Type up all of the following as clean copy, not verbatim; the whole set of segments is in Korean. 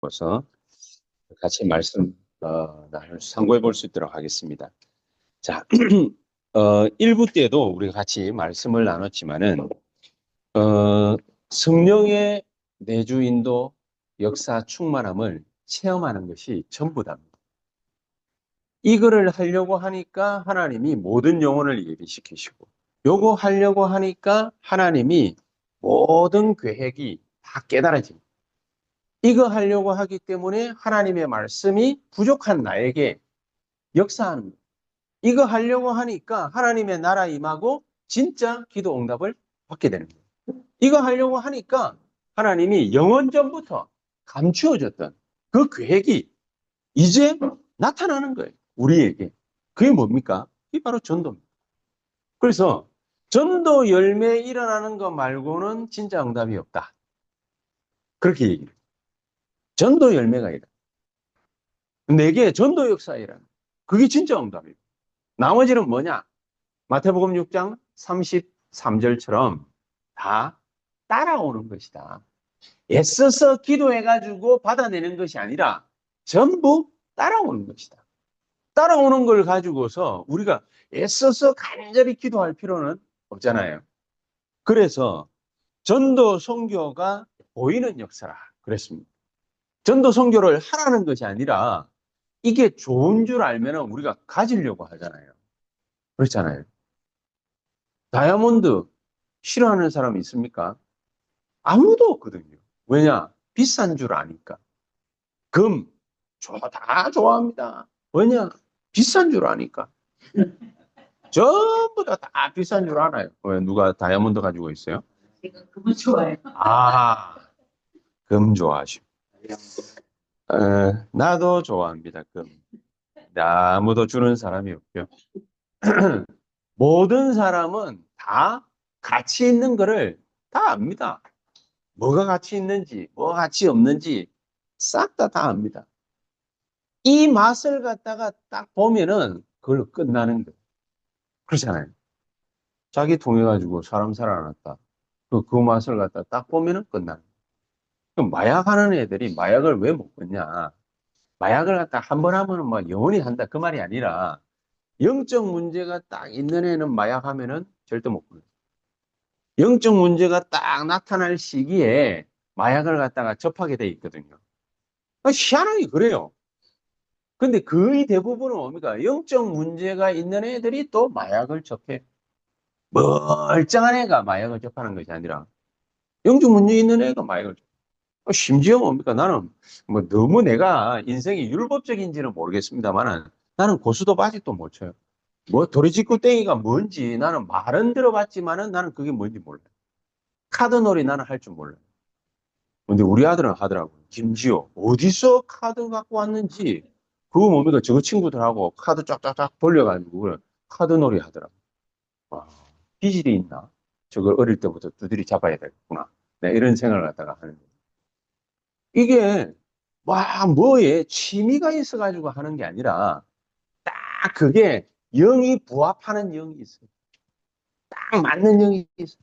보서 같이 말씀 상고해 볼 수 있도록 하겠습니다. 자, 1부 때도 우리가 같이 말씀을 나눴지만은 성령의 내주인도 역사 충만함을 체험하는 것이 전부답니다. 이거를 하려고 하니까 하나님이 모든 영혼을 예비시키시고, 요거 하려고 하니까 하나님이 모든 계획이 다 깨달아집니다. 이거 하려고 하기 때문에 하나님의 말씀이 부족한 나에게 역사하는 거예요. 이거 하려고 하니까 하나님의 나라 임하고 진짜 기도 응답을 받게 되는 거예요. 이거 하려고 하니까 하나님이 영원 전부터 감추어졌던 그 계획이 이제 나타나는 거예요. 우리에게. 그게 뭡니까? 그게 바로 전도입니다. 그래서 전도 열매 일어나는 것 말고는 진짜 응답이 없다. 그렇게 얘기해요. 전도 열매가 있다. 내게 전도 역사이라는 그게 진짜 응답이에요. 나머지는 뭐냐? 마태복음 6장 33절처럼 다 따라오는 것이다. 애써서 기도해가지고 받아내는 것이 아니라 전부 따라오는 것이다. 따라오는 걸 가지고서 우리가 애써서 간절히 기도할 필요는 없잖아요. 그래서 전도 선교가 보이는 역사라 그랬습니다. 전도 선교를 하라는 것이 아니라 이게 좋은 줄 알면 우리가 가지려고 하잖아요. 그렇잖아요. 다이아몬드 싫어하는 사람이 있습니까? 아무도 없거든요. 왜냐? 비싼 줄 아니까. 금, 다 좋아합니다. 왜냐? 비싼 줄 아니까. 전부 다 비싼 줄 알아요. 왜 누가 다이아몬드 가지고 있어요? 제가 그거 좋아해요. 아, 금 좋아하시고. 나도 좋아합니다. 금. 아무도 주는 사람이 없죠. 모든 사람은 다 가치 있는 거를 다 압니다. 뭐가 가치 있는지, 뭐가 가치 없는지 싹 다 압니다. 이 맛을 갖다가 딱 보면은 그걸로 끝나는 거예요. 그렇잖아요. 자기 통해가지고 사람 살아났다. 그 맛을 갖다 딱 보면은 끝나는 거예요. 그럼 마약하는 애들이 마약을 왜 못 끊냐? 마약을 갖다 한 번 하면은 막 영원히 한다. 그 말이 아니라 영적 문제가 딱 있는 애는 마약하면은 절대 못 끊어요. 영적 문제가 딱 나타날 시기에 마약을 갖다가 접하게 돼 있거든요. 희한하게 그래요. 근데 거의 대부분은 뭡니까? 영적 문제가 있는 애들이 또 마약을 접해. 멀쩡한 애가 마약을 접하는 것이 아니라 영적 문제 있는 애가 마약을 접해. 심지어 뭡니까? 나는 뭐 너무 내가 인생이 율법적인지는 모르겠습니다만은 나는 고수도 아직도 못 쳐요. 뭐 도리지구 땡이가 뭔지 나는 말은 들어봤지만은 나는 그게 뭔지 몰라요. 카드놀이 나는 할 줄 몰라요. 근데 우리 아들은 하더라고요. 김지호, 어디서 카드 갖고 왔는지, 그거 뭡니까? 저거 친구들하고 카드 쫙쫙쫙 돌려가지고, 그래, 카드놀이 하더라고요. 와, 기질이 있나? 저걸 어릴 때부터 두드리 잡아야 되겠구나. 네, 이런 생각을 갖다가 하는 거예요. 이게, 와, 뭐에 취미가 있어가지고 하는 게 아니라, 딱 그게 영이 부합하는 영이 있어요. 딱 맞는 영이 있어요.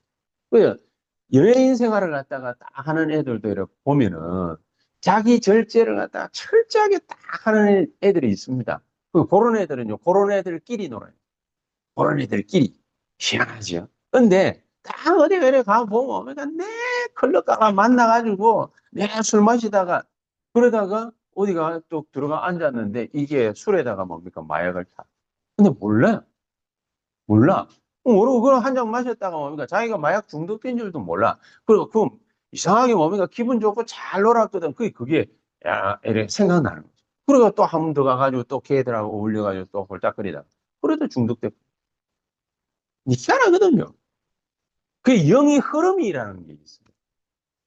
그 연예인 생활을 갖다가 딱 하는 애들도 이렇게 보면은 자기 절제를 갖다가 철저하게 딱 하는 애들이 있습니다. 그런 애들은요, 그런 애들끼리 놀아요. 그런 애들끼리. 희한하죠. 근데 딱 어디 가래 가보면, 그러니까 내 클럽 가가 만나가지고 내 술 마시다가 그러다가 어디가 또 들어가 앉았는데 이게 술에다가 뭡니까? 마약을 타. 근데 몰라요. 몰라. 모르고 그걸 한 잔 마셨다가 뭡니까? 자기가 마약 중독된 줄도 몰라. 그리고 그 이상하게 뭡니까? 기분 좋고 잘 놀았거든. 그게 야, 이래 생각나는 거죠. 그리고 또 한 번 더 가가지고 또 걔들하고 어울려가지고 또 홀딱거리다. 그래도 중독돼. 희한하거든요. 그 영의 흐름이라는 게 있어요.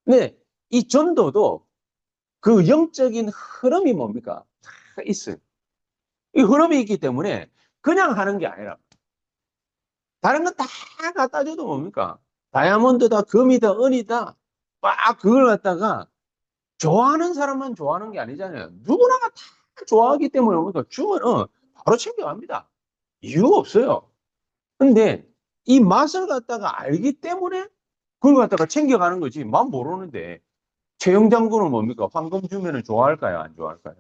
근데 이 전도도 그 영적인 흐름이 뭡니까? 다 있어요. 이 흐름이 있기 때문에 그냥 하는 게 아니라 다른 건 다 갖다 줘도 뭡니까? 다이아몬드다, 금이다, 은이다. 막 그걸 갖다가 좋아하는 사람만 좋아하는 게 아니잖아요. 누구나가 다 좋아하기 때문에 뭡니까? 주면 바로 챙겨갑니다. 이유가 없어요. 근데 이 맛을 갖다가 알기 때문에 그걸 갖다가 챙겨가는 거지. 맛 모르는데. 최영 장군은 뭡니까? 황금 주면은 좋아할까요? 안 좋아할까요?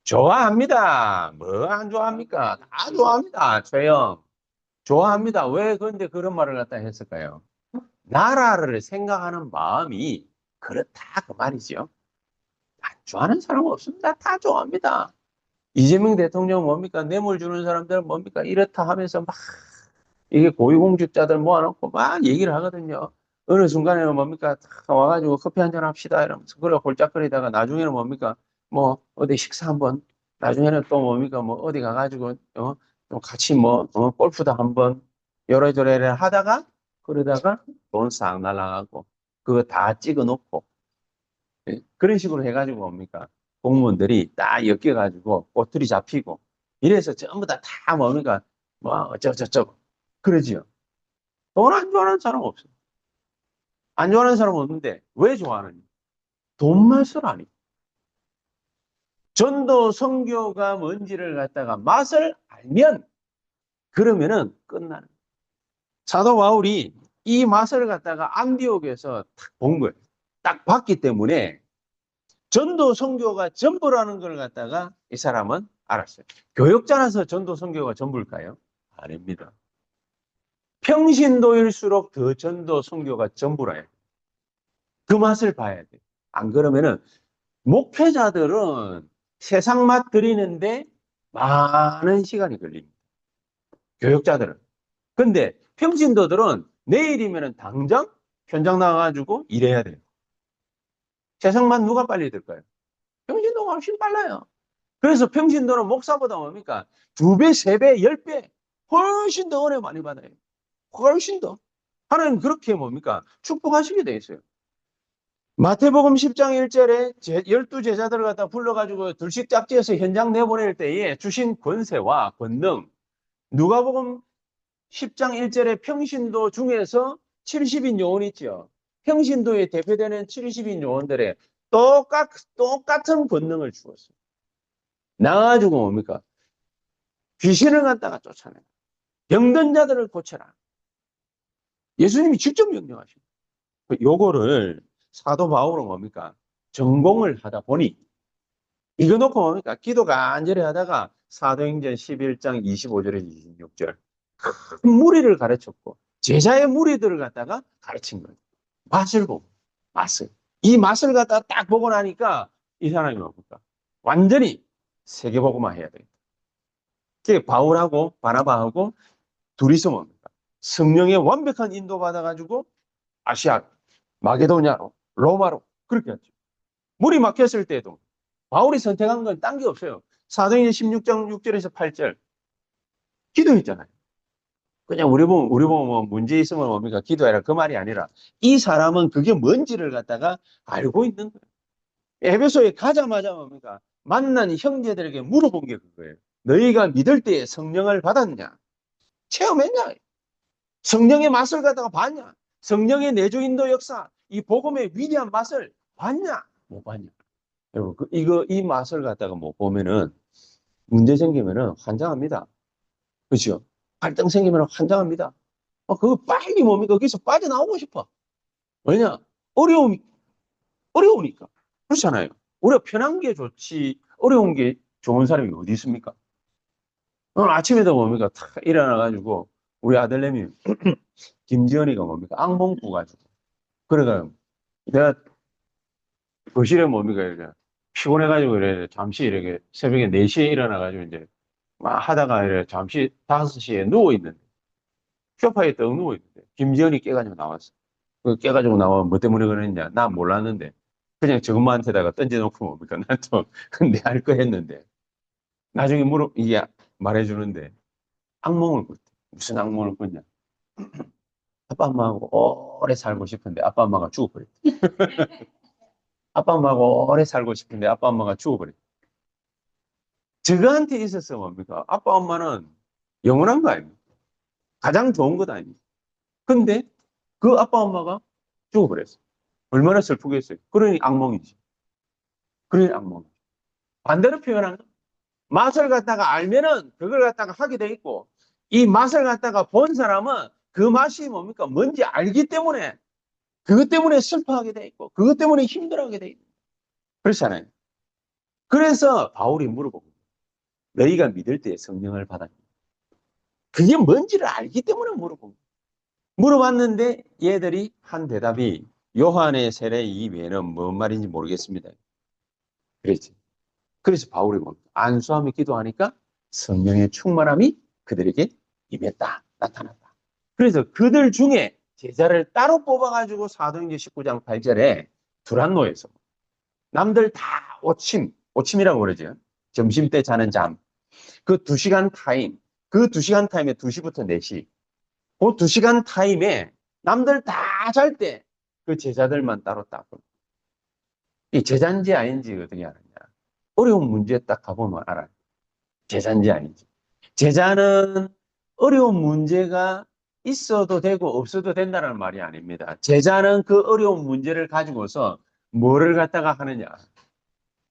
좋아합니다. 뭐 안 좋아합니까? 다 좋아합니다. 최영. 좋아합니다. 왜 근데 그런 말을 갖다 했을까요? 나라를 생각하는 마음이 그렇다 그 말이죠. 안 좋아하는 사람은 없습니다. 다 좋아합니다. 이재명 대통령 뭡니까? 뇌물 주는 사람들은 뭡니까? 이렇다 하면서 막 이게 고위공직자들 모아놓고 막 얘기를 하거든요. 어느 순간에는 뭡니까? 다 와가지고 커피 한잔 합시다 이러면서 그래 홀짝거리다가 나중에는 뭡니까? 뭐 어디 식사 한번 나중에는 또 뭡니까? 뭐 어디 가가지고 좀 같이 뭐 골프도 한번 요래저래 하다가 그러다가 돈 싹 날라가고 그거 다 찍어 놓고 예? 그런 식으로 해가지고 뭡니까? 공무원들이 딱 엮여가지고 꼬투리 잡히고 이래서 전부 다 뭡니까? 뭐 어쩌고저쩌고 그러지요. 돈 안 좋아하는 사람 없어요. 안 좋아하는 사람 없는데 왜 좋아하느냐? 돈 맛을 아니. 전도 성교가 뭔지를 갖다가 맛을 알면 그러면은 끝나는. 사도 바울이 이 맛을 갖다가 안디옥에서 딱 본 거예요. 딱 봤기 때문에 전도 성교가 전부라는 걸 갖다가 이 사람은 알았어요. 교역자라서 전도 성교가 전부일까요? 아닙니다. 평신도일수록 더 전도 성교가 전부라요. 그 맛을 봐야 돼. 안 그러면은 목회자들은 세상 맛 들이는데 많은 시간이 걸립니다. 교역자들은. 근데 평신도들은 내일이면 당장 현장 나가가지고 일해야 돼요. 세상 맛 누가 빨리 들까요? 평신도가 훨씬 빨라요. 그래서 평신도는 목사보다 뭡니까? 2배, 3배, 10배 훨씬 더 은혜 많이 받아요. 훨씬 더. 하나님 그렇게 뭡니까? 축복하시게 돼 있어요. 마태복음 10장 1절에 12제자들을 갖다 불러가지고 둘씩 짝지어서 현장 내보낼 때에 주신 권세와 권능. 누가복음 10장 1절에 평신도 중에서 70인 요원 있죠. 평신도에 대표되는 70인 요원들의 똑같은 권능을 주었어요. 나가지고 뭡니까? 귀신을 갖다가 쫓아내. 병든 자들을 고쳐라. 예수님이 직접 명령하십니다. 요거를 사도 바울은 뭡니까? 전공을 하다 보니 이거 놓고 뭡니까? 기도 간절히 하다가 사도행전 11장 25절에 26절 큰 무리를 가르쳤고 제자의 무리들을 갖다가 가르친 거예요. 맛을 보고 맛을. 이 맛을 갖다가 딱 보고 나니까 이 사람이 뭡니까? 완전히 세계복음화 해야 돼요. 바울하고 바나바하고 둘이서 뭡니까? 성령의 완벽한 인도 받아가지고 아시아, 마게도냐로, 로마로 그렇게 했죠. 물이 막혔을 때도 바울이 선택한 건 딴 게 없어요. 사도행전 16장 6절에서 8절 기도했잖아요. 그냥 우리 보면 뭐 문제 있으면 뭡니까? 기도해라 그 말이 아니라 이 사람은 그게 뭔지를 갖다가 알고 있는 거예요. 에베소에 가자마자 뭡니까? 만난 형제들에게 물어본 게 그거예요. 너희가 믿을 때에 성령을 받았냐? 체험했냐? 성령의 맛을 갖다가 봤냐? 성령의 내주인도 역사, 이 복음의 위대한 맛을 봤냐? 못 봤냐? 여러분, 이 맛을 갖다가 못 보면은 문제 생기면은 환장합니다. 그렇죠? 갈등 생기면 환장합니다. 그거 빨리 뭡니까? 거기서 빠져나오고 싶어. 왜냐? 어려움, 어려우니까. 그렇잖아요. 우리가 편한 게 좋지, 어려운 게 좋은 사람이 어디 있습니까? 오늘 아침에도 뭡니까? 탁 일어나가지고, 우리 아들내미, 김지연이가 뭡니까? 악몽 꾸가지고. 그래가 내가 거실에 뭡니까? 이렇게 피곤해가지고 이래 잠시 이렇게 새벽에 4시에 일어나가지고 이제 막 하다가 이래 잠시 5시에 누워있는데, 소파에 떡 누워있는데, 김지연이 깨가지고 나왔어. 깨가지고 나와 뭐 때문에 그랬냐? 나 몰랐는데. 그냥 저 엄마한테다가 던져놓고 뭡니까? 난 또, 근데 알 거 했는데. 나중에 이게 말해주는데, 악몽을 꿨대. 무슨 악몽을 꿨냐? 아빠 엄마하고 오래 살고 싶은데 아빠 엄마가 죽어버렸대. 아빠 엄마하고 오래 살고 싶은데 아빠 엄마가 죽어버렸대. 저거한테 있어서 뭡니까? 아빠 엄마는 영원한 거 아닙니까? 가장 좋은 것 아닙니까? 근데 그 아빠 엄마가 죽어버렸어. 얼마나 슬프겠어요. 그러니 악몽이지. 그러니 악몽. 반대로 표현한 거. 맛을 갖다가 알면은 그걸 갖다가 하게 돼 있고, 이 맛을 갖다가 본 사람은 그 맛이 뭡니까? 뭔지 알기 때문에 그것 때문에 슬퍼하게 돼 있고, 그것 때문에 힘들어하게 돼 있고. 그렇잖아요. 그래서 바울이 물어보고, 너희가 믿을 때 성령을 받았냐? 그게 뭔지를 알기 때문에 물어본 거예요. 물어봤는데 얘들이 한 대답이 요한의 세례 이외에는 뭔 말인지 모르겠습니다. 그랬지. 그래서 바울이 뭡니까? 안수하며 기도하니까 성령의 충만함이 그들에게 임했다. 나타났다. 그래서 그들 중에 제자를 따로 뽑아가지고 사도행전 19장 8절에 두란노에서 남들 다 오침이라고 그러죠. 점심때 자는 잠. 그 2시간 타임, 그 2시간 타임에 2시부터 4시. 그 2시간 타임에 남들 다 잘 때 그 제자들만 따로 딱. 이 제자인지 아닌지 어떻게 알았냐. 어려운 문제 딱 가보면 알아요. 제자인지 아닌지. 제자는 어려운 문제가 있어도 되고 없어도 된다는 말이 아닙니다. 제자는 그 어려운 문제를 가지고서 뭐를 갖다가 하느냐.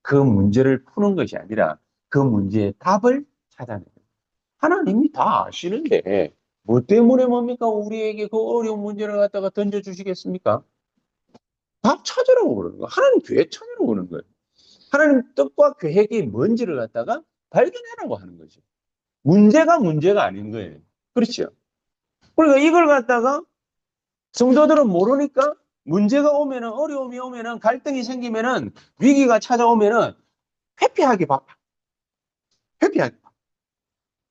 그 문제를 푸는 것이 아니라 그 문제의 답을 찾아내는 거예요. 하나님이 다 아시는데 뭐 때문에 뭡니까? 우리에게 그 어려운 문제를 갖다가 던져주시겠습니까? 답 찾으라고 그러는 거예요. 하나님 계획 찾으라고 그러는 거예요. 하나님 뜻과 계획이 뭔지를 갖다가 발견하라고 하는 거죠. 문제가 아닌 거예요. 그렇죠? 그러니까 이걸 갖다가 성도들은 모르니까 문제가 오면은 어려움이 오면은 갈등이 생기면은 위기가 찾아오면은 회피하기 바빠. 회피하기 바빠.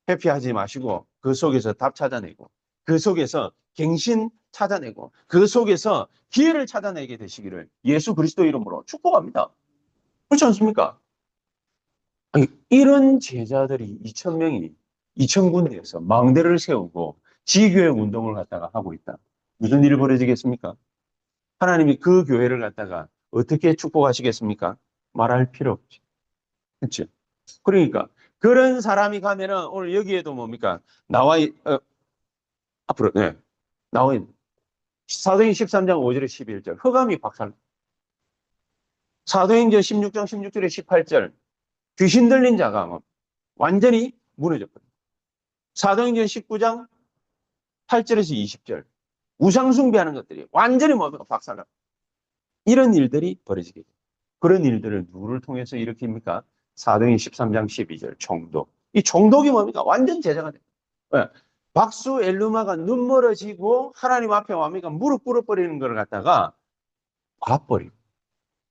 회피하지 마시고 그 속에서 답 찾아내고 그 속에서 갱신 찾아내고 그 속에서 기회를 찾아내게 되시기를 예수 그리스도 이름으로 축복합니다. 그렇지 않습니까? 아니, 이런 제자들이 2,000명이 2,000군데에서 망대를 세우고 지교회 운동을 갖다가 하고 있다. 무슨 일이 벌어지겠습니까? 하나님이 그 교회를 갖다가 어떻게 축복하시겠습니까? 말할 필요 없죠. 그렇죠? 그러니까 그런 사람이 가면은 오늘 여기에도 뭡니까? 앞으로 나와 있는 사도행 13장 5절에 11절 흑암이 박살. 사도행전 16장 16절에 18절 귀신 들린 자가 완전히 무너졌거든요. 사도행전 19장 8절에서 20절 우상 숭배하는 것들이 완전히 박살나. 이런 일들이 벌어지게 돼요. 그런 일들을 누구를 통해서 일으킵니까? 사도행 13장 12절 총독. 이 총독이 뭡니까? 완전 제자가 돼요. 왜? 박수 엘루마가 눈 멀어지고 하나님 앞에 뭡니까? 무릎 꿇어버리는 걸 갖다가 봐버리고.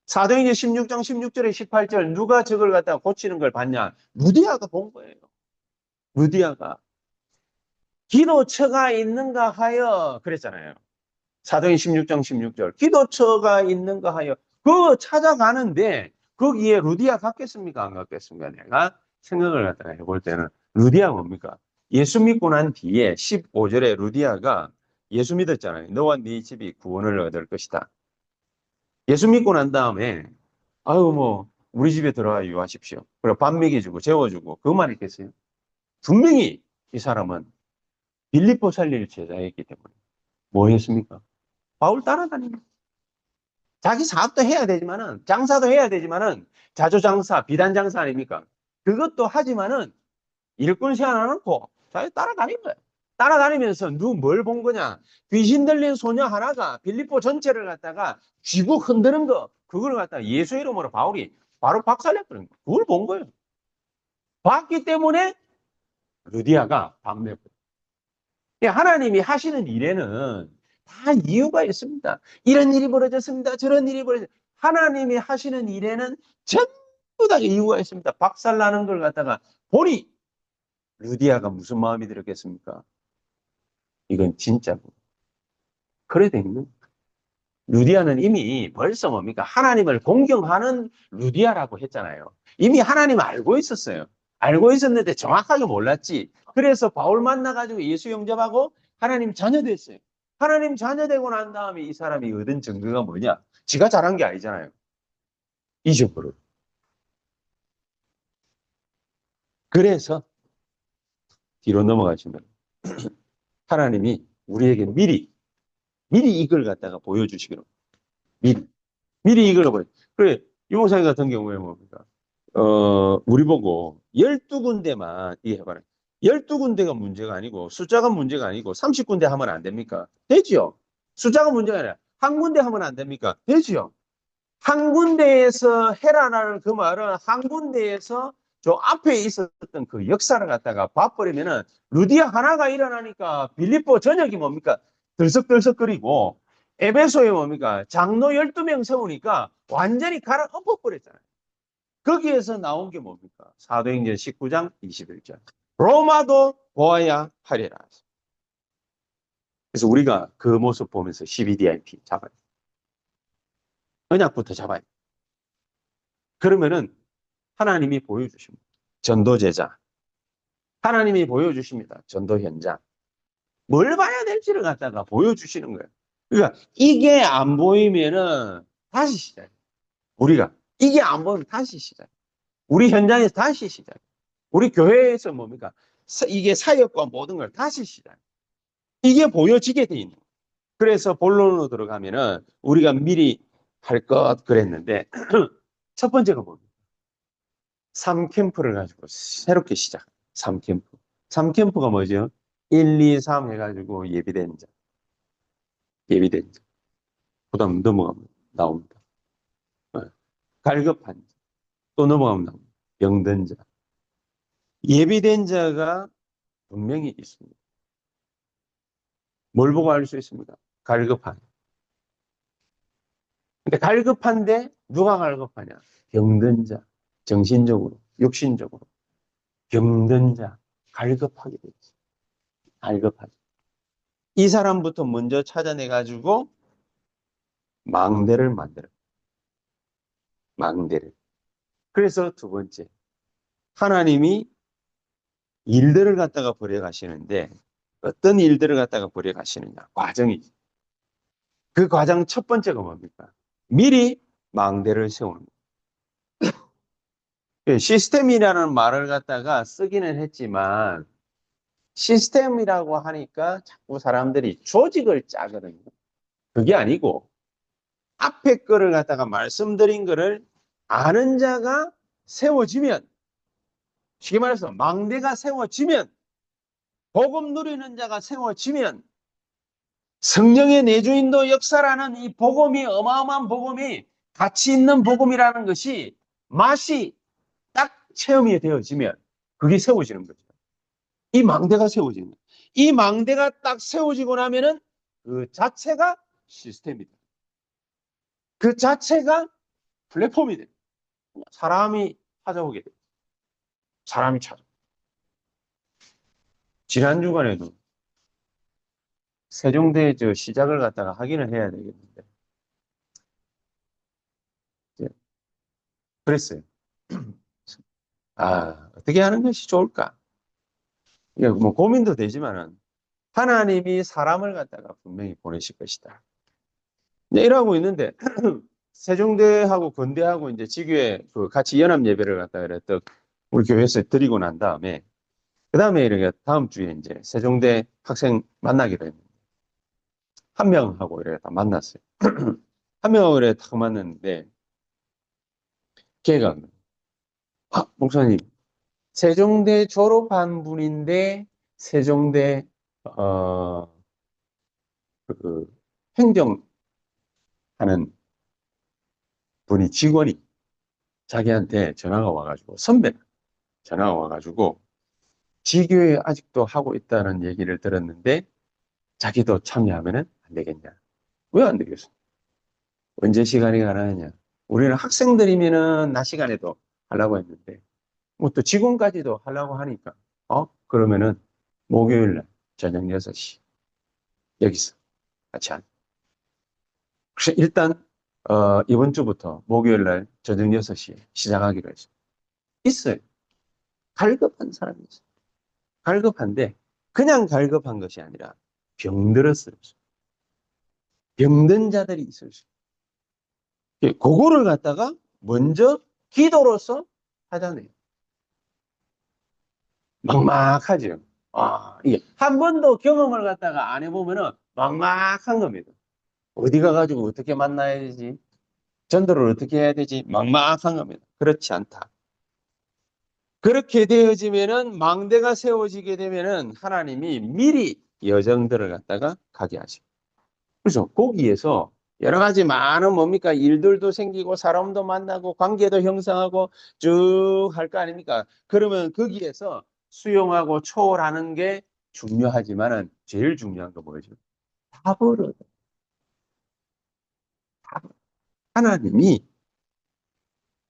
사도행전 16장 16절에 18절 누가 저걸 갖다가 고치는 걸 봤냐? 루디아가 본 거예요. 루디아가. 기도처가 있는가 하여 그랬잖아요. 사도행 16장 16절 기도처가 있는가 하여 그거 찾아가는데 거기에 루디아 갔겠습니까? 안 갔겠습니까? 내가 생각을 갖다가 해볼 때는 루디아 뭡니까? 예수 믿고 난 뒤에 15절에 루디아가 예수 믿었잖아요. 너와 네 집이 구원을 얻을 것이다. 예수 믿고 난 다음에 아유 뭐 우리 집에 들어와 유하십시오. 그리고 밥 먹여주고 재워주고 그것만 있겠어요? 분명히 이 사람은 빌립보 살릴 제자였기 때문에 뭐 했습니까? 바울 따라다니는 자기 사업도 해야 되지만은 장사도 해야 되지만은 자조장사 비단장사 아닙니까? 그것도 하지만은 일꾼 세워놓고 자기 따라다닌 거예요. 따라다니면서 누 뭘 본 거냐? 귀신 들린 소녀 하나가 빌립보 전체를 갖다가 쥐고 흔드는 거 그걸 갖다가 예수 이름으로 바울이 바로 박살냈거든요. 그걸 본 거예요. 봤기 때문에 루디아가 방문했거든요. 하나님이 하시는 일에는 다 이유가 있습니다. 이런 일이 벌어졌습니다. 저런 일이 벌어졌습니다. 하나님이 하시는 일에는 전부 다 이유가 있습니다. 박살나는 걸 갖다가 보니 루디아가 무슨 마음이 들었겠습니까? 이건 진짜고. 그래 된 거예요. 루디아는 이미 벌써 뭡니까? 하나님을 공경하는 루디아라고 했잖아요. 이미 하나님 알고 있었어요. 알고 있었는데 정확하게 몰랐지. 그래서 바울 만나가지고 예수 영접하고 하나님 자녀 됐어요. 하나님 자녀 되고 난 다음에 이 사람이 얻은 증거가 뭐냐? 지가 잘한 게 아니잖아요. 잊어버려. 그래서 뒤로 넘어가시면 하나님이 우리에게 미리 이걸 갖다가 보여주시기로. 미리 이걸 보여. 그래, 유목사님 같은 경우에 뭡니까? 우리 보고 12군데만 이해해봐라. 12군데가 문제가 아니고 숫자가 문제가 아니고 30군데 하면 안 됩니까? 되지요. 숫자가 문제가 아니라 한 군데 하면 안 됩니까? 되죠. 한 군데에서 해라라는 그 말은 한 군데에서 저 앞에 있었던 그 역사를 갖다가 봐버리면은 루디아 하나가 일어나니까 빌립보 전역이 뭡니까? 들썩들썩거리고 에베소에 뭡니까? 장로 12명 세우니까 완전히 갈아엎어버렸잖아요. 거기에서 나온 게 뭡니까? 사도행전 19장 21절. 로마도 보아야 하리라. 그래서 우리가 그 모습 보면서 CBDIP 잡아요. 언약부터 잡아요. 그러면은 하나님이 보여주십니다. 전도제자. 하나님이 보여주십니다. 전도 현장. 뭘 봐야 될지를 갖다가 보여주시는 거예요. 그러니까 이게 안 보이면은 다시 시작. 우리가 이게 안 보이면 다시 시작. 우리 현장에서 다시 시작. 우리 교회에서 뭡니까? 이게 사역과 모든 걸 다시 시작. 이게 보여지게 돼 있는 거예요. 그래서 본론으로 들어가면은 우리가 미리 할 것 그랬는데 첫 번째가 뭡니까? 3캠프를 가지고 새롭게 시작. 3캠프. 3캠프가 뭐죠? 1, 2, 3 해가지고 예비된 자. 예비된 자. 그 다음 넘어가면 나옵니다. 갈급한 자. 또 넘어가면 나옵니다. 병든 자. 예비된 자가 분명히 있습니다. 뭘 보고 알 수 있습니까? 갈급한. 근데 갈급한데 누가 갈급하냐? 병든 자. 정신적으로, 육신적으로. 병든 자. 갈급하게 되지. 갈급하게. 이 사람부터 먼저 찾아내가지고 망대를 만들어. 망대를. 그래서 두 번째. 하나님이 일들을 갖다가 벌여 가시는데 어떤 일들을 갖다가 벌여 가시느냐. 과정이지. 그 과정 첫 번째가 뭡니까? 미리 망대를 세우는 거예요. 시스템이라는 말을 갖다가 쓰기는 했지만 시스템이라고 하니까 자꾸 사람들이 조직을 짜거든요. 그게 아니고 앞에 거를 갖다가 말씀드린 거를 아는 자가 세워지면 쉽게 말해서 망대가 세워지면 복음 누리는 자가 세워지면 성령의 내주인도 역사라는 이 복음이 어마어마한 복음이 가치 있는 복음이라는 것이 맛이 딱 체험이 되어지면 그게 세워지는 거죠. 이 망대가 세워지는 거예요. 이 망대가 딱 세워지고 나면은 그 자체가 시스템이 돼요. 그 자체가 플랫폼이 돼요. 사람이 찾아오게 돼요. 사람이 찾아. 지난 주간에도 세종대 저 시작을 갖다가 하기는 해야 되겠는데. 그랬어요. 아, 어떻게 하는 것이 좋을까? 이게 뭐 고민도 되지만은 하나님이 사람을 갖다가 분명히 보내실 것이다. 네, 이러고 있는데 세종대하고 건대하고 이제 지교에 그 같이 연합 예배를 갖다가 이랬던 우리 교회에서 드리고 난 다음에 그 다음에 이렇게 다음 주에 이제 세종대 학생 만나기로 했는데 한 명하고 이렇게 다 만났어요. 한 명하고 이렇게 딱 만났는데 걔가 목사님 세종대 졸업한 분인데 세종대 그 행정하는 분이 직원이 자기한테 전화가 와가지고 선배 전화가 와가지고 지교에 아직도 하고 있다는 얘기를 들었는데 자기도 참여하면은 안 되겠냐? 왜 안 되겠어? 언제 시간이 가능하냐? 우리는 학생들이면은 낮 시간에도 하려고 했는데 뭐 또 직원까지도 하려고 하니까 그러면은 목요일 날 저녁 6시 여기서 같이 하자. 그래서 일단 이번 주부터 목요일 날 저녁 6시에 시작하기로 했어요. 있어요. 갈급한 사람이 있어요. 갈급한데 그냥 갈급한 것이 아니라 병들었어요. 병든 자들이 있을 수 있어요. 그거를 갖다가 먼저 기도로서 하자네요. 막막하죠. 이게 한 번도 경험을 갖다가 안 해보면은 막막한 겁니다. 어디 가가지고 어떻게 만나야 되지? 전도를 어떻게 해야 되지? 막막한 겁니다. 그렇지 않다. 그렇게 되어지면은 망대가 세워지게 되면은 하나님이 미리 여정들을 갖다가 가게 하죠. 그래서 거기에서 여러 가지 많은 뭡니까? 일들도 생기고 사람도 만나고 관계도 형성하고 쭉 할 거 아닙니까? 그러면 거기에서 수용하고 초월하는 게 중요하지만은 제일 중요한 거 뭐죠? 답을 얻어. 답. 하나님이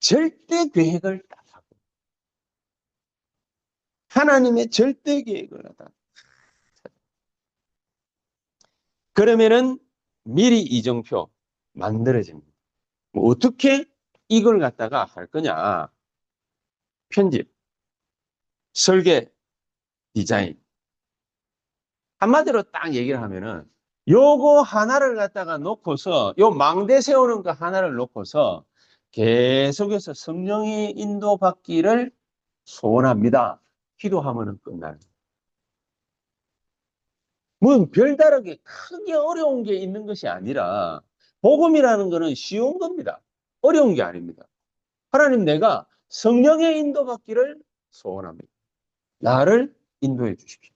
절대 계획을 따라하고 하나님의 절대 계획을 따라. 그러면은 미리 이정표 만들어집니다. 뭐 어떻게 이걸 갖다가 할 거냐? 편집, 설계, 디자인. 한마디로 딱 얘기를 하면은 요거 하나를 갖다가 놓고서 요 망대 세우는 거 하나를 놓고서 계속해서 성령의 인도받기를 소원합니다. 기도하면은 끝나요. 뭐 별다르게 크게 어려운 게 있는 것이 아니라 복음이라는 거는 쉬운 겁니다. 어려운 게 아닙니다. 하나님 내가 성령의 인도받기를 소원합니다. 나를 인도해 주십시오.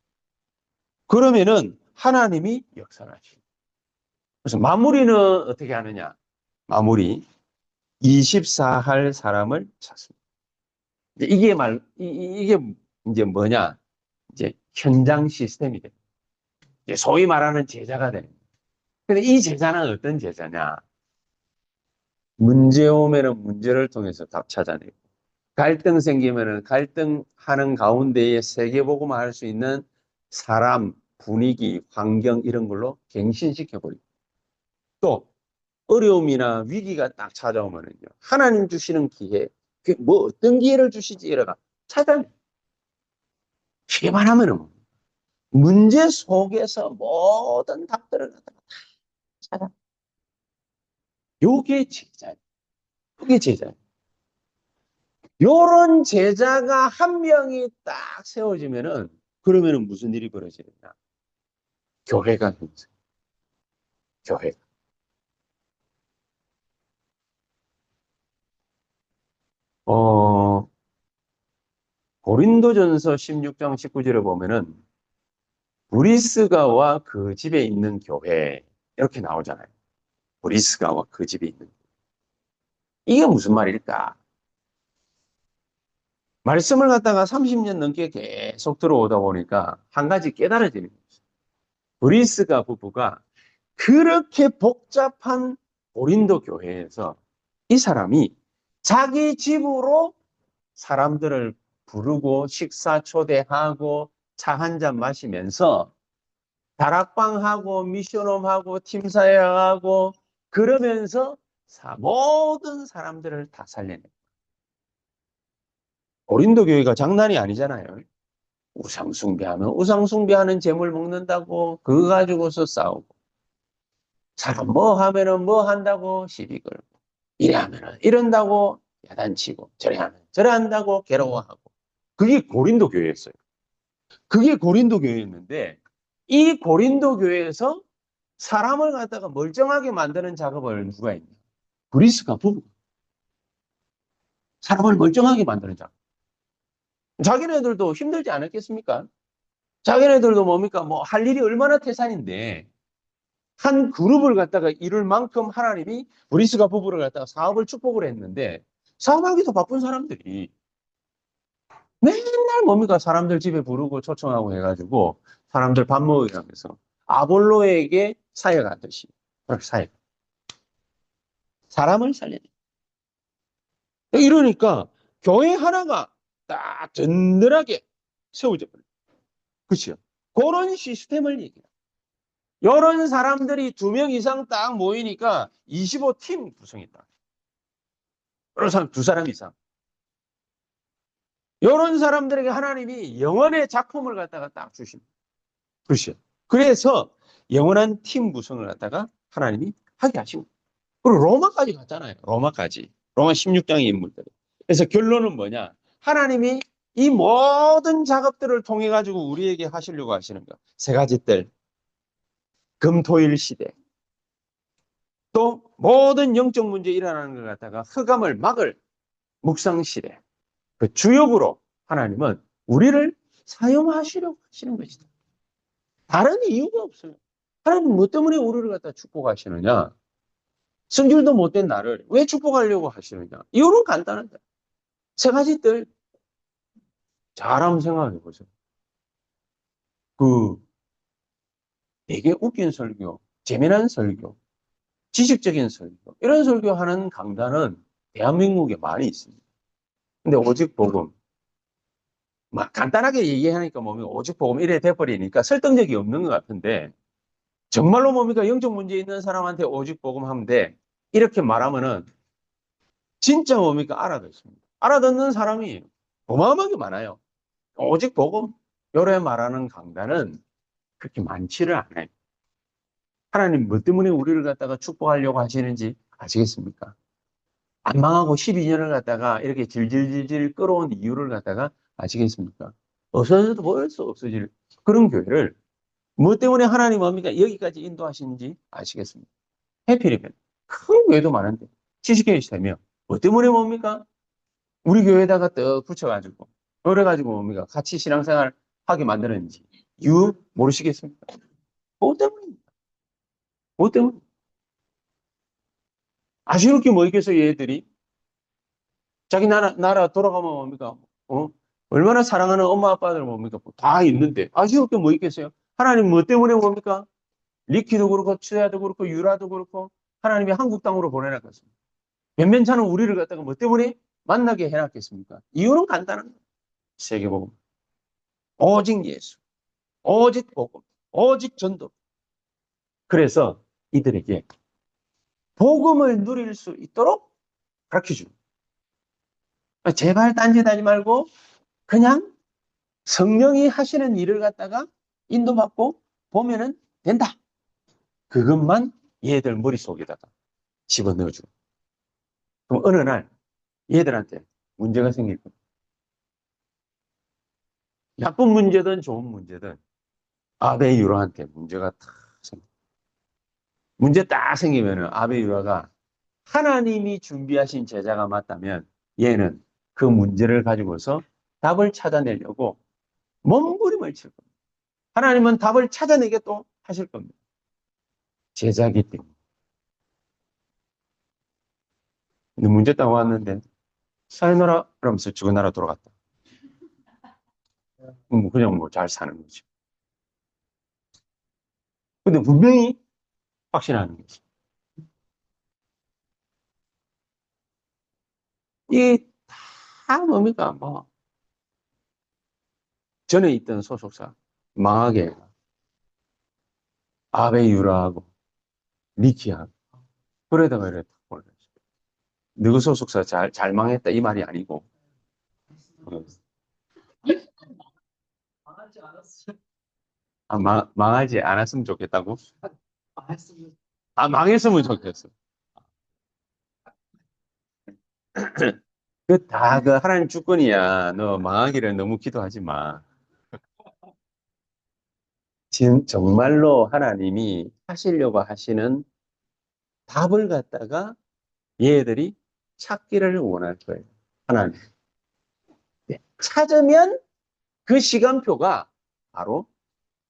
그러면은 하나님이 역사하시죠. 그래서 마무리는 어떻게 하느냐? 마무리 24할 사람을 찾습니다. 이게 이제 뭐냐? 이제 현장 시스템이 됩니다. 이제 소위 말하는 제자가 됩니다. 근데 이 제자는 어떤 제자냐? 문제 오면은 문제를 통해서 답 찾아내고 갈등 생기면은 갈등하는 가운데에 세계복음화 할 수 있는 사람, 분위기, 환경 이런 걸로 갱신시켜 버리고 또 어려움이나 위기가 딱 찾아오면은요 하나님 주시는 기회, 뭐 어떤 기회를 주시지 이러가 찾아내. 기회만 하면은 문제 속에서 모든 답들을 갖다가 다 찾아. 요게 제자예요. 요게 제자예요. 요런 제자가 한 명이 딱 세워지면은 그러면은 무슨 일이 벌어지느냐? 교회가 형성. 교회. 어, 고린도전서 16장 19절에 보면은 브리스가와 그 집에 있는 교회 이렇게 나오잖아요. 브리스가와 그 집에 있는. 이게 무슨 말일까? 말씀을 갖다가 30년 넘게 계속 들어오다 보니까 한 가지 깨달아지는 거죠. 브리스가 부부가 그렇게 복잡한 고린도 교회에서 이 사람이 자기 집으로 사람들을 부르고 식사 초대하고 차 한 잔 마시면서 다락방하고 미션홈하고 팀사역하고 그러면서 모든 사람들을 다 살려내. 고린도 교회가 장난이 아니잖아요. 우상숭배하면 우상숭배하는 재물 먹는다고 그거 가지고서 싸우고 사람 뭐 하면은 뭐 한다고 시비 걸고 이래 하면은 이런다고 야단치고 저래 하면 저래 한다고 괴로워하고 그게 고린도 교회였어요. 그게 고린도 교회였는데 이 고린도 교회에서 사람을 갖다가 멀쩡하게 만드는 작업을 누가 했냐? 브리스가 부부. 사람을 멀쩡하게 만드는 작업. 자기네들도 힘들지 않았겠습니까? 자기네들도 뭡니까? 뭐 할 일이 얼마나 태산인데 한 그룹을 갖다가 이룰 만큼 하나님이 브리스가 부부를 갖다가 사업을 축복을 했는데 사업하기도 바쁜 사람들이 맨날 뭡니까? 사람들 집에 부르고 초청하고 해가지고 사람들 밥 먹으면서 아볼로에게 사역하듯이 사역. 사람을 살려내. 이러니까 교회 하나가 딱 든든하게 세워져 버려요. 그렇죠? 그런 시스템을 얘기해요. 이런 사람들이 2명 이상 딱 모이니까 25팀 구성했다. 이런 사람 2사람 이상. 이런 사람들에게 하나님이 영원의 작품을 갖다가 딱 주십니다. 그렇죠? 그래서 영원한 팀 구성을 갖다가 하나님이 하게 하십니다. 그리고 로마까지 갔잖아요. 로마까지. 로마 16장의 인물들. 그래서 결론은 뭐냐? 하나님이 이 모든 작업들을 통해 가지고 우리에게 하시려고 하시는 거. 3가지 뜰. 금토일 시대. 또 모든 영적 문제 일어나는 것 갖다가 흑암을 막을 묵상 시대. 그 주역으로 하나님은 우리를 사용하시려고 하시는 것이다. 다른 이유가 없어요. 하나님 뭐 때문에 우리를 갖다 축복하시느냐? 성질도 못된 나를 왜 축복하려고 하시느냐? 이유는 간단하다. 세 가지들 잘 한번 생각해 보세요. 그 되게 웃긴 설교, 재미난 설교, 지식적인 설교, 이런 설교하는 강단은 대한민국에 많이 있습니다. 근데 오직 복음, 막 간단하게 얘기하니까 뭡니까? 오직 복음 이래 돼버리니까 설득력이 없는 것 같은데, 정말로 뭡니까? 영적 문제 있는 사람한테 오직 복음 하면 돼. 이렇게 말하면은 진짜 뭡니까? 알아듣습니다. 알아듣는 사람이 어마어마하게 많아요. 오직 복음, 요래 말하는 강단은 그렇게 많지를 않아요. 하나님 뭐 때문에 우리를 갖다가 축복하려고 하시는지 아시겠습니까? 안 망하고 12년을 갖다가 이렇게 질질질질 끌어온 이유를 갖다가 아시겠습니까? 없어져도 보일 수 없어질 그런 교회를 뭐 때문에 하나님 뭡니까? 여기까지 인도하시는지 아시겠습니까? 해피리면 큰 교회도 많은데 70개의 세명 뭐 때문에 뭡니까? 우리 교회에다가 떡 붙여가지고 그래가지고 뭡니까? 같이 신앙생활 하게 만드는지 이유 모르시겠습니까? 뭐 때문입니다. 뭐 때문에? 아쉬울 게 뭐 있겠어요, 얘들이? 자기 나라 돌아가면 뭡니까? 어? 얼마나 사랑하는 엄마 아빠들 뭡니까? 다 있는데 아쉬울 게 뭐 있겠어요? 하나님 뭐 때문에 뭡니까? 리키도 그렇고 추야도 그렇고 유라도 그렇고 하나님이 한국 땅으로 보내놨겠습니다. 변변찮은 우리를 갖다가 뭐 때문에 만나게 해놨겠습니까? 이유는 간단한 거예요. 세계복음. 오직 예수. 오직 복음. 오직 전도. 그래서 이들에게 복음을 누릴 수 있도록 가르쳐줍니다. 제발 딴짓하지 말고 그냥 성령이 하시는 일을 갖다가 인도받고 보면은 된다. 그것만 얘들 머릿속에다가 집어넣어주고. 그럼 어느 날 얘들한테 문제가 생길 겁니다. 나쁜 문제든 좋은 문제든 아베 유라한테 문제가 딱 생깁니다. 문제 딱 생기면은 아베 유라가 하나님이 준비하신 제자가 맞다면 얘는 그 문제를 가지고서 답을 찾아내려고 몸부림을 칠 겁니다. 하나님은 답을 찾아내게 또 하실 겁니다. 제자기 때문에. 근데 문제 딱 왔는데 사요나라 그러면서 죽은 나라 돌아갔다. 그냥 뭐 잘 사는 거지. 근데 분명히 확신하는 거지. 이게 다 뭡니까? 뭐 전에 있던 소속사 망하게 아베 유라하고 리키하고 그러다가 이래 탁 보내지. 너그 소속사 잘 망했다 이 말이 아니고 어. 망하지 않았으면 좋겠다고? 망했으면 좋겠어. 그 하나님 주권이야. 너 망하기를 너무 기도하지 마. 정말로 하나님이 하시려고 하시는 답을 갖다가 얘들이 찾기를 원할 거예요. 하나님. 네. 찾으면 그 시간표가 바로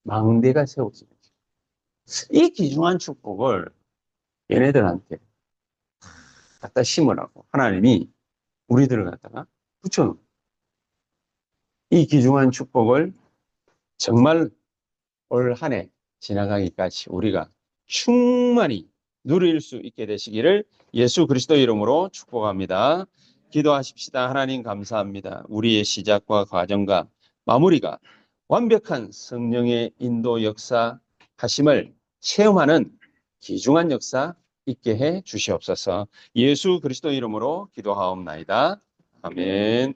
망대가 세워집니다. 이 귀중한 축복을 얘네들한테 갖다 심으라고 하나님이 우리들을 갖다가 붙여놓은 이 귀중한 축복을 정말 올 한 해 지나가기까지 우리가 충만히 누릴 수 있게 되시기를 예수 그리스도 이름으로 축복합니다. 기도하십시다. 하나님 감사합니다. 우리의 시작과 과정과 마무리가 완벽한 성령의 인도 역사 하심을 체험하는 귀중한 역사 있게 해 주시옵소서. 예수 그리스도 이름으로 기도하옵나이다. 아멘.